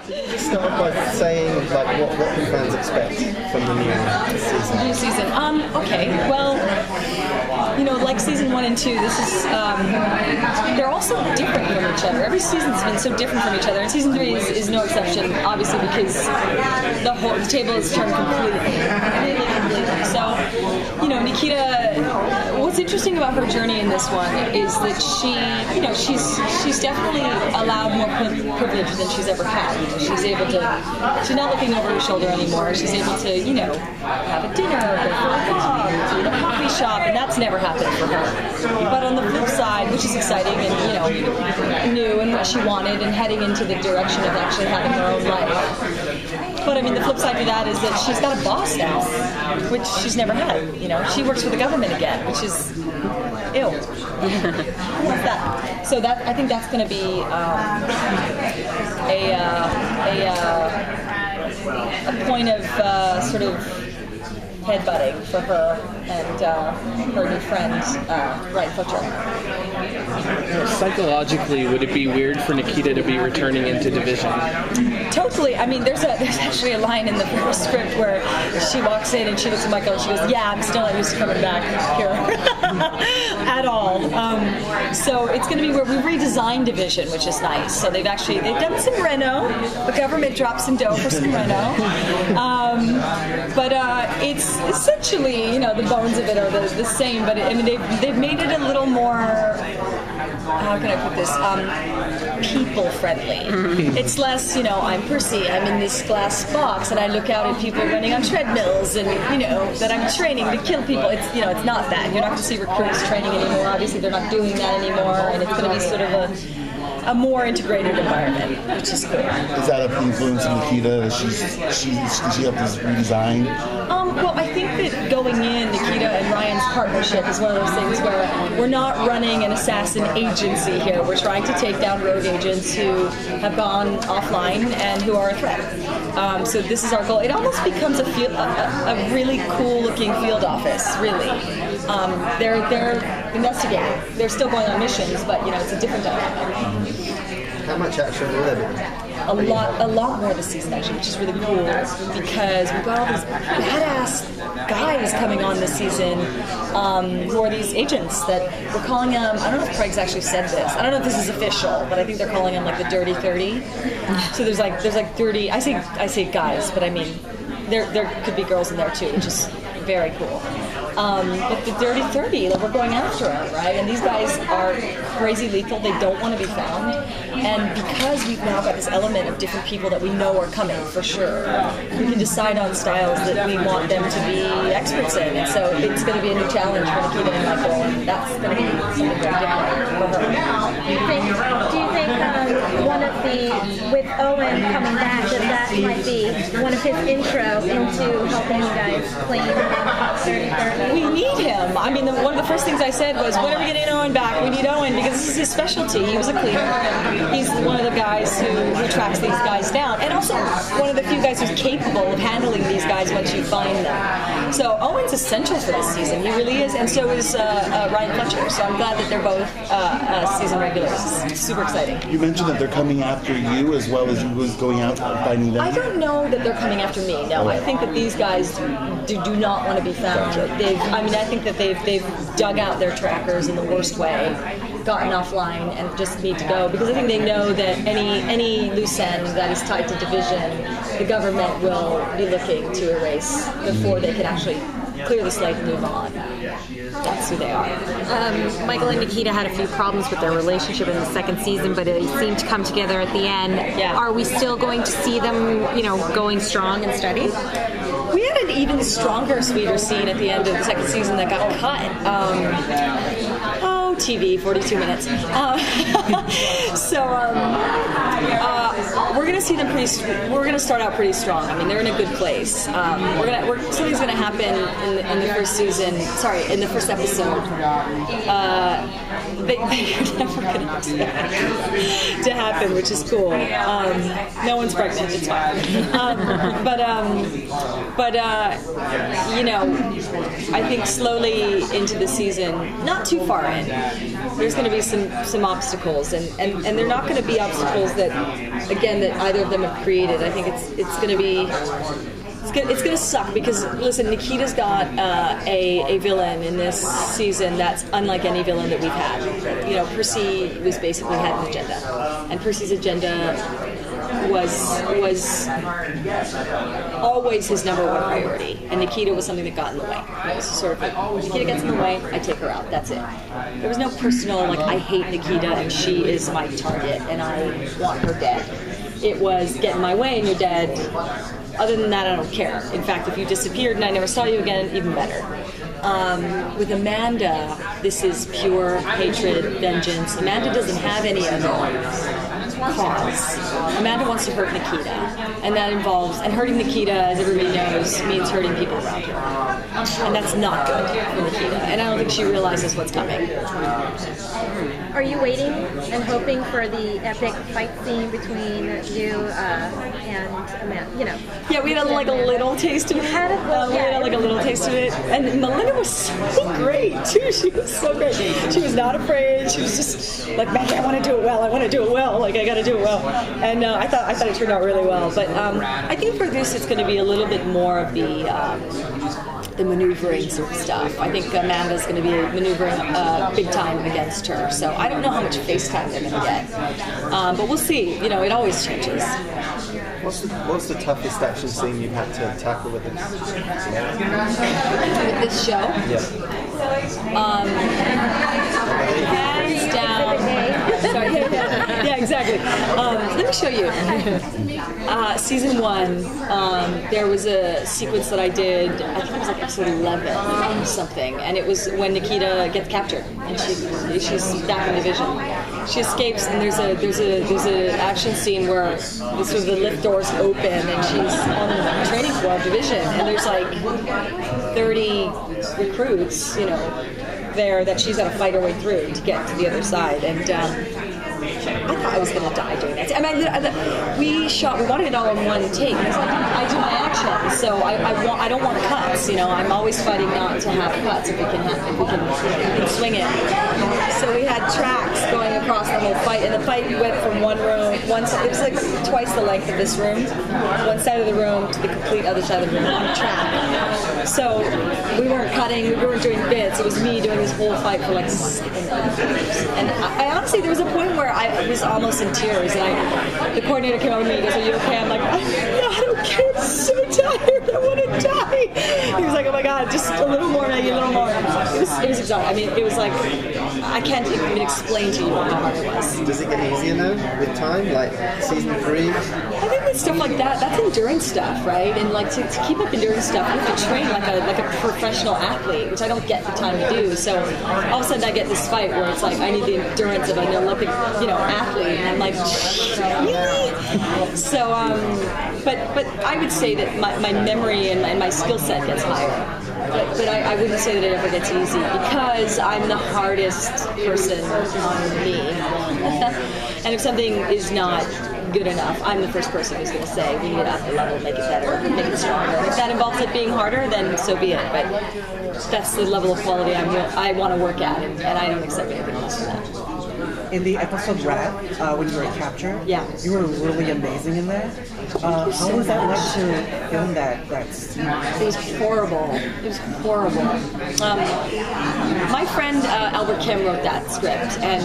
Just start by saying like what can fans expect from the new season? Okay. Well, like season 1 and 2, this is they're all so different from each other. Every season's been so different from each other, and season 3 is no exception, obviously, because the table is turned completely. So, Nikita. What's interesting about her journey in this one is that she's definitely allowed more privilege than she's ever had. She's not looking over her shoulder anymore. She's able to, have a dinner, go for a walk, go to a coffee shop, and that's never happened for her. But on the flip side, which is exciting and, new and what she wanted and heading into the direction of actually having her own life. But the flip side to that is that she's got a boss now, which she's never had. She works for the government again, which is ew. What's that? So I think that's going to be a point of sort of headbutting for her and her new friend, Ryan Fletcher. Psychologically, would it be weird for Nikita to be returning into Division? Totally. There's actually a line in the first script where she walks in and she looks at Michael and she goes, "Yeah, I'm still not used to coming back here at all." So it's going to be where we redesigned Division, which is nice. So they've done some reno. The government dropped some dough for some reno. But it's essentially, the bones of it are the same. But they've made it a little more. How can I put this? People friendly. It's less, I'm Percy, I'm in this glass box and I look out at people running on treadmills and, that I'm training to kill people. It's, it's not that. You're not going to see recruits training anymore. Obviously, they're not doing that anymore, and it's going to be sort of a more integrated environment, which is cool. Is that an influence on Nikita? Does she have this redesign? Well, I think that going in, Nikita and Ryan's partnership is one of those things where we're not running an assassin agency here. We're trying to take down rogue agents who have gone offline and who are a threat. So this is our goal. It almost becomes a really cool-looking field office, really. They're investigating. They're still going on missions, but, it's a different dynamic. How much action will there be? A lot more this season, actually, which is really cool because we've got all these badass guys coming on this season who are these agents that we're calling them. I don't know if Craig's actually said this. I don't know if this is official, but I think they're calling them like the Dirty 30. So there's like 30. I say guys, but there could be girls in there too, which is very cool. But the Dirty 30, we're going after them, right? And these guys are crazy lethal. They don't want to be found. And because we've now got this element of different people that we know are coming for sure, we can decide on styles that we want them to be experts in. And so it's going to be a new challenge for Nikita and Michael, and that's going to be something very different for her. Do you think one of with Owen coming back, that might be one of his intro into helping you guys clean 30-30? We need him. One of the first things I said was, when are we getting Owen back? We need Owen because this is his specialty. He was a cleaner. He's one of the guys who tracks these guys down. And also one of the few guys who's capable of handling these guys once you find them. So Owen's essential for this season. He really is. And so is Ryan Fletcher. So I'm glad that they're both season regulars. It's super exciting. You mentioned that they're coming after you as well as you was going out finding them. I don't know that they're coming after me. No, I think that these guys do not want to be found. Gotcha. I think that they've dug out their trackers in the worst way, gotten offline, and just need to go because I think they know that any loose end that is tied to Division, the government will be looking to erase before they can actually clear the slate and move on. That's who they are. Michael and Nikita had a few problems with their relationship in the second season, but it seemed to come together at the end. Yeah. Are we still going to see them, going strong and steady? We had an even stronger, sweeter scene at the end of the second season that got cut. TV, 42 minutes. We're gonna see them we're gonna start out pretty strong. They're in a good place. Something's gonna happen in the first season. Sorry, in the first episode. They're never gonna expect to happen, which is cool. No one's pregnant. It's fine. I think slowly into the season, not too far in, there's going to be some obstacles, and they're not going to be obstacles that either of them have created. I think it's going to be. It's gonna suck because listen, Nikita's got a villain in this season that's unlike any villain that we've had. You know, Percy was basically had an agenda, and Percy's agenda was always his number one priority, and Nikita was something that got in the way. It was sort of like, Nikita gets in the way, I take her out. That's it. There was no personal like I hate Nikita and she is my target and I want her dead. It was get in my way and you're dead. Other than that, I don't care. In fact, if you disappeared and I never saw you again, even better. With Amanda, this is pure hatred, vengeance. Amanda doesn't have any other cause. Amanda wants to hurt Nikita, and that involves, and hurting Nikita, as everybody knows, means hurting people around her. And that's not good for Nikita, and I don't think she realizes what's coming. Are you waiting and hoping for the epic fight scene between you and Amanda? You know. Yeah, we had a little taste of it. We had a little taste of it, and Melinda was so great too. She was so great. She was not afraid. She was just like, Maggie, I want to do it well. I want to do it well. Like I got to do it well. And I thought it turned out really well. But I think for this, it's going to be a little bit more of the maneuvering sort of stuff. I think Amanda's going to be maneuvering big time against her. So I don't know how much FaceTime they're going to get. But we'll see. You know, it always changes. What's the toughest action scene you've had to tackle with this? With this show? Hands down. Sorry. Yeah, exactly. Let me show you. Season 1, there was a sequence that I did, I think it was like episode 11 or something, and it was when Nikita gets captured and she's back in division. She escapes, and there's a action scene where sort of the lift doors open and she's on the training floor of division, and there's like 30 recruits, you know, there that she's got to fight her way through to get to the other side. And I thought I was going to die doing that. I mean, we wanted it all in one take because I do my action, so I don't want cuts. You know, I'm always fighting not to have cuts if we can swing it. So we had tracks going across the whole fight, and the fight went from one room, it was like twice the length of this room, one side of the room to the complete other side of the room on a track. So we weren't cutting, we weren't doing bits. It was me doing this whole fight for like 7 hours. And I honestly, there was a point where I was almost in tears, and the coordinator came over to me and goes, "Are you okay?" I'm like, "I'm not okay. I'm so tired. I want to die." He was like, "Oh my God, just a little more, Maggie, a little more." It was exhausting. I mean, it was like, I can't even explain to you how hard it was. Does it get easier now with time, like season 3? I think with stuff like that, that's endurance stuff, right? And like to keep up endurance stuff, you have to train like a professional athlete, which I don't get the time to do. So all of a sudden I get this fight where it's like I need the endurance of an Olympic, athlete, and I'm like, really? So, but I would say that my memory and my skill set gets higher. But I wouldn't say that it ever gets easy because I'm the hardest person on me. And if something is not good enough, I'm the first person who's going to say, we need it up the level, make it better, make it stronger. And if that involves it being harder, then so be it. But that's the level of quality I want to work at, and I don't accept anything less than that. In the episode Rat, when you were captured, you were really amazing in that. How was that like to film that scene? It was horrible. It was horrible. My friend Albert Kim wrote that script, and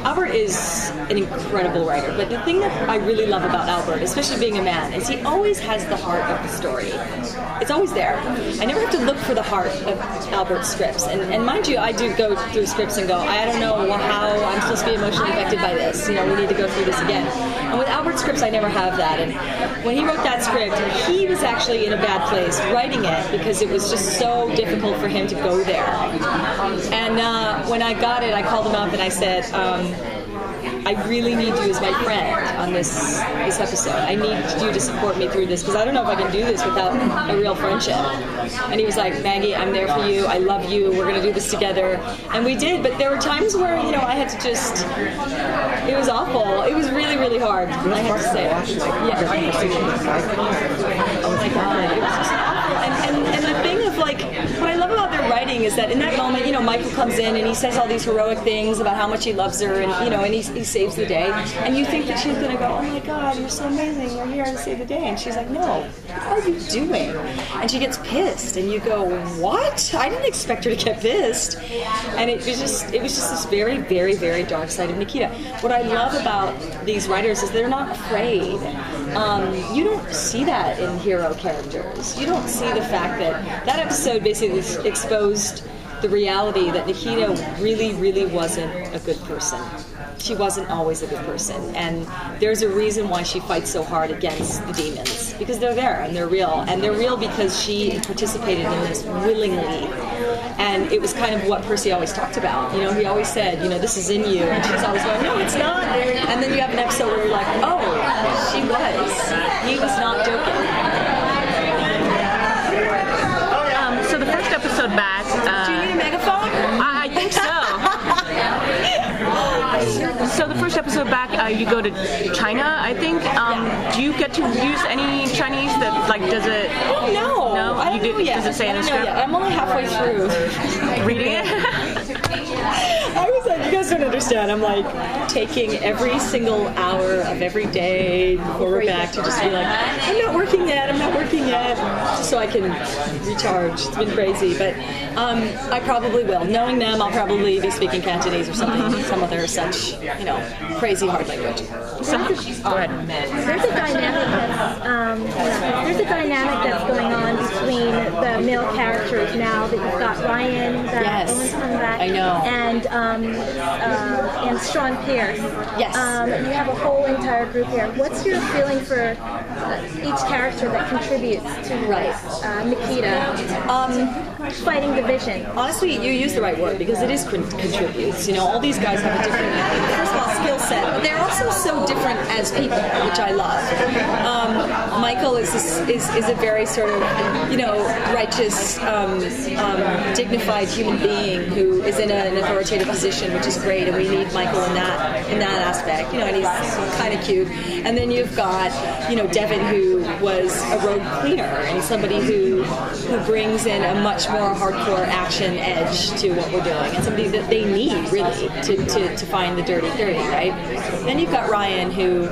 Albert is an incredible writer, but the thing that I really love about Albert, especially being a man, is he always has the heart of the story. It's always there. I never have to look for the heart of Albert's scripts. And mind you, I do go through scripts and go, I don't know how I'm supposed to be emotionally affected by this. We need to go through this again. And with Albert's scripts, I never have that. And when he wrote that script, he was actually in a bad place writing it because it was just so difficult for him to go there. And when I got it, I called him up and I said, I really need you as my friend on this episode. I need you to support me through this because I don't know if I can do this without a real friendship. And he was like, Maggie, I'm there for you. I love you. We're going to do this together. And we did, but there were times where, I had to just, it was awful. It was really, really hard. I have to say. Oh my God. It was just awful. And the thing of what I love about their writing exciting is that in that moment, Michael comes in and he says all these heroic things about how much he loves her, and and he saves the day. And you think that she's going to go, oh my God, you're so amazing, you're here to save the day. And she's like, no, what are you doing? And she gets pissed, and you go, what? I didn't expect her to get pissed. And it was just this very, very, very dark side of Nikita. What I love about these writers is they're not afraid. You don't see that in hero characters. You don't see the fact that episode basically exposed the reality that Nikita really, really wasn't a good person. She wasn't always a good person. And there's a reason why she fights so hard against the demons. Because they're there and they're real. And they're real because she participated in this willingly. And it was kind of what Percy always talked about. He always said, this is in you. And she's always going, no, it's not. And then you have an episode where you're like, oh, she was. He was not joking. So the first episode back. Do you need a megaphone? I think so. So the first episode back, you go to China, I think. Do you get to use any Chinese that, does it? Oh, no. No? I don't know yet. Does it say in the script? I'm only halfway through. Reading it? I was like, you guys don't understand. I'm like taking every single hour of every day before we're back to just be like, I'm not working yet, just so I can recharge. It's been crazy, but I probably will. Knowing them, I'll probably be speaking Cantonese or something, some other such, crazy hard language. Go ahead. There's a dynamic that's going on between the male characters now that you've got Ryan, that Owen's coming back, I know. and Sean Pierce. Yes. You have a whole entire group here. What's your feeling for each character that contributes to Nikita fighting division? Honestly, you use the right word because it is contributes. All these guys have a different, first of all, skill set, but they're also so different as people, which I love. Michael is a very sort of, righteous, dignified human being who is in an authoritative position, which is great, and we need Michael in that aspect. And he's kind of cute. And then you've got, Devin, who was a rogue cleaner, and somebody who brings in a much more hardcore action edge to what we're doing, and somebody that they need really to find the dirty 30, right? Then you've got Ryan, who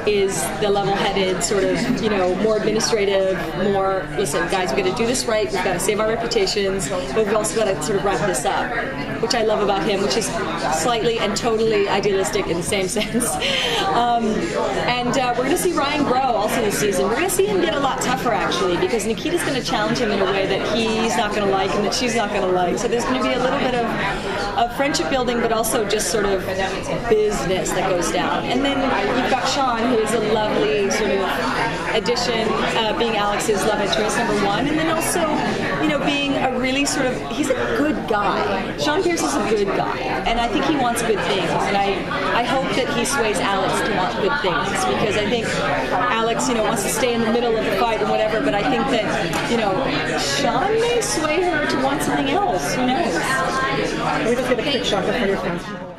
is the level-headed sort of, more administrative, more, listen, guys, we've got to do this right, we've got to save our reputations, but we've also got to sort of wrap this up, which I love about him, which is slightly and totally idealistic in the same sense. We're going to see Ryan grow also this season. We're going to see him get a lot tougher, actually, because Nikita's going to challenge him in a way that he's not going to like and that she's not going to like. So there's going to be a little bit of friendship building, but also just sort of business that goes down. And then you've got Sean, who is a lovely sort of addition, being Alex's love interest, number one, and then also, being a really sort of, he's a good guy. Sean Pierce is a good guy, and I think he wants good things, and I hope that he sways Alex to want good things, because I think Alex, wants to stay in the middle of the fight and whatever, but I think that, Sean may sway her to want something else. Who knows? Let me just get a quick shot for your fans.